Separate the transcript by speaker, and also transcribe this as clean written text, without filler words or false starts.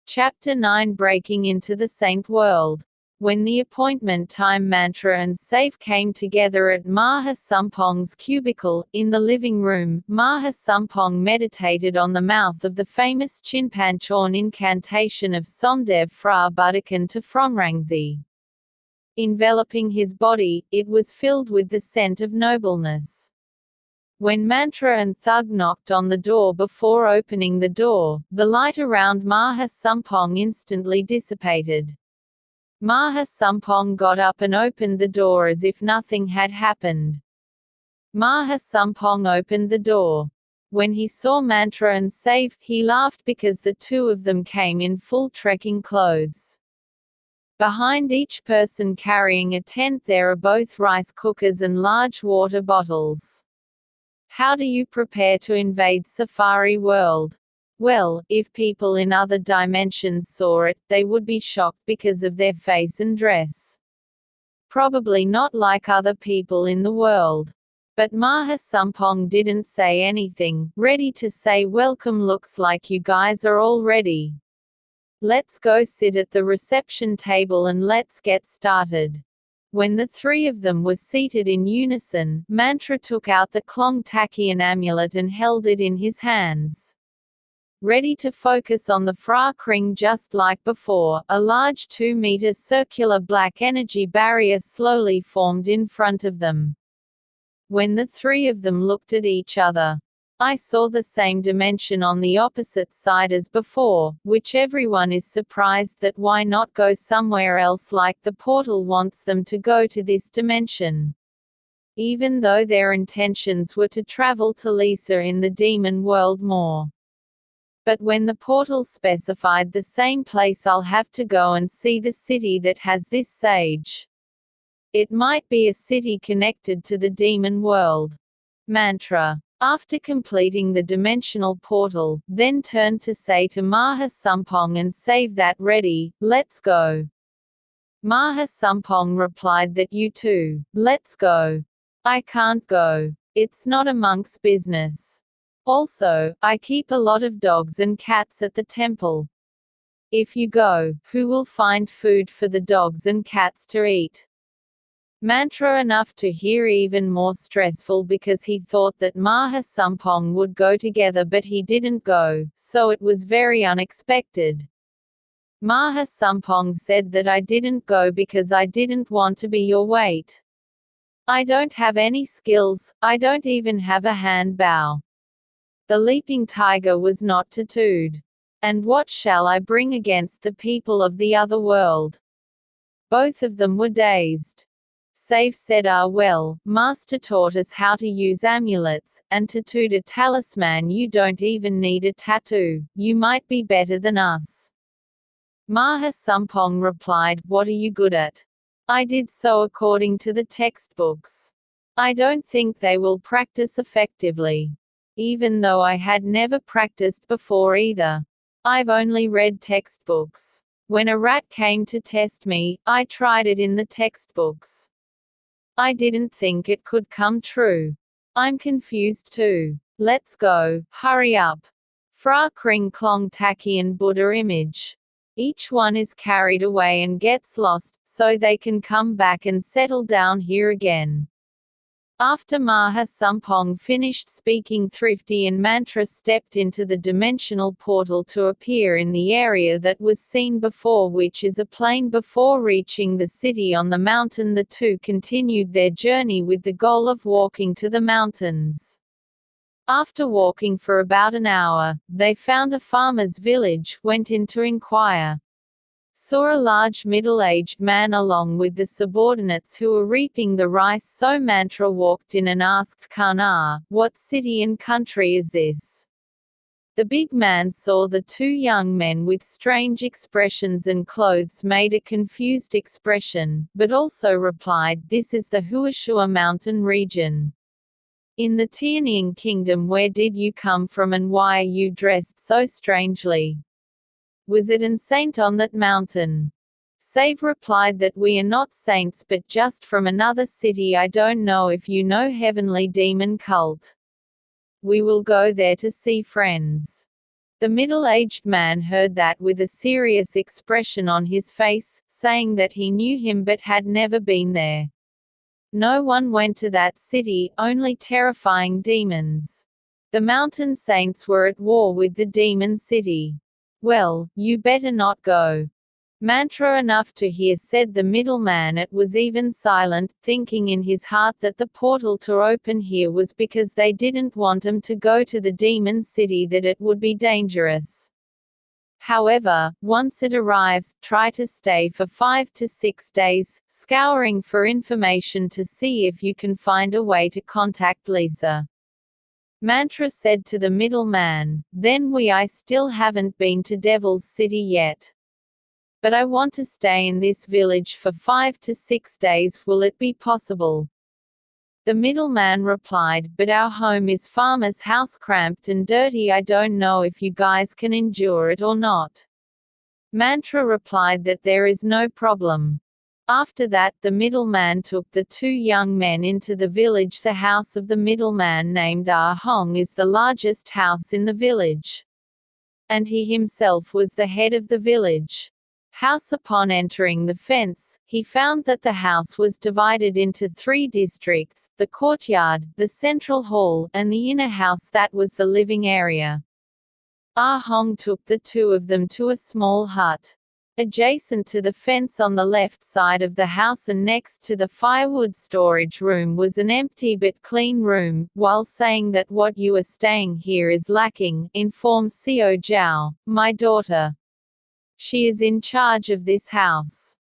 Speaker 1: Chapter 9 Breaking into the Saint World. When the appointment time mantra and safe came together at Maha Sampong's cubicle, in the living room, Maha Sampong meditated on the mouth of the famous Chinpanchorn incantation of Somdev Fra Budakan to Fromrangzi. Enveloping his body, it was filled with the scent of nobleness. When Mantra and Thug knocked on the door before opening the door, the light around Maha Sampong instantly dissipated. Maha Sampong got up and opened the door as if nothing had happened. Maha Sampong opened the door. When he saw Mantra and Safe, he laughed because the two of them came in full trekking clothes. Behind each person carrying a tent there are both rice cookers and large water bottles. How do you prepare to invade Safari World? Well, if people in other dimensions saw it, they would be shocked because of their face and dress. Probably not like other people in the world. But Maha Sampong didn't say anything, ready to say welcome. Looks like you guys are all ready. Let's go sit at the reception table and let's get started. When the three of them were seated in unison, Mantra took out the Klong Takian amulet and held it in his hands. Ready to focus on the Phra Kring just like before, a large 2-meter circular black energy barrier slowly formed in front of them. When the three of them looked at each other, I saw the same dimension on the opposite side as before, which everyone is surprised that why not go somewhere else, like the portal wants them to go to this dimension. Even though their intentions were to travel to Lisa in the demon world more. But when the portal specified the same place, I'll have to go and see the city that has this sage. It might be a city connected to the demon world. Mantra, after completing the dimensional portal, then turned to say to Maha Sampong and Save that ready, let's go. Maha Sampong replied that you too, let's go. I can't go. It's not a monk's business. Also, I keep a lot of dogs and cats at the temple. If you go, who will find food for the dogs and cats to eat? Mantra enough to hear even more stressful because he thought that Maha Sampong would go together, but he didn't go, so it was very unexpected. Maha Sampong said that I didn't go because I didn't want to be your weight. I don't have any skills, I don't even have a hand bow. The leaping tiger was not tattooed. And what shall I bring against the people of the other world? Both of them were dazed. Save said, well, Master taught us how to use amulets, and tattooed a talisman. You don't even need a tattoo, you might be better than us. Maha Sampong replied, what are you good at? I did so according to the textbooks. I don't think they will practice effectively. Even though I had never practiced before either. I've only read textbooks. When a rat came to test me, I tried it in the textbooks. I didn't think it could come true. I'm confused too. Let's go, hurry up. Phra Kring Klong Takian Buddha image. Each one is carried away and gets lost, so they can come back and settle down here again. After Maha Sampong finished speaking, Thrifty and Mantra stepped into the dimensional portal to appear in the area that was seen before, which is a plain. Before reaching the city on the mountain, the two continued their journey with the goal of walking to the mountains. After walking for about an hour, they found a farmer's village, went in to inquire. Saw a large middle-aged man along with the subordinates who were reaping the rice, so Mantra walked in and asked Kana, what city and country is this? The big man saw the two young men with strange expressions and clothes, made a confused expression, but also replied, this is the Huashua mountain region. In the Tianying kingdom. Where did you come from and why are you dressed so strangely? Was it an saint on that mountain? Save replied that we are not saints but just from another city. I don't know if you know Heavenly Demon Cult. We will go there to see friends. The middle-aged man heard that with a serious expression on his face, saying that he knew him but had never been there. No one went to that city, only terrifying demons. The mountain saints were at war with the demon city. Well, you better not go. Mantra enough to hear, said the middleman. It was even silent, thinking in his heart that the portal to open here was because they didn't want him to go to the demon city, that it would be dangerous. However, once it arrives, try to stay for 5 to 6 days, scouring for information to see if you can find a way to contact Lisa. Mantra said to the middleman, then I still haven't been to Devil's City yet. But I want to stay in this village for 5 to 6 days, will it be possible? The middleman replied, but our home is farmer's house, cramped and dirty. I don't know if you guys can endure it or not. Mantra replied that there is no problem. After that, the middleman took the 2 young men into the village. The house of the middleman named Ah Hong is the largest house in the village. And he himself was the head of the village house. Upon entering the fence, he found that the house was divided into 3 districts: the courtyard, the central hall, and the inner house that was the living area. Ah Hong took the 2 of them to a small hut. Adjacent to the fence on the left side of the house and next to the firewood storage room was an empty but clean room, while saying that what you are staying here is lacking, informed Xiao Zhao, my daughter. She is in charge of this house.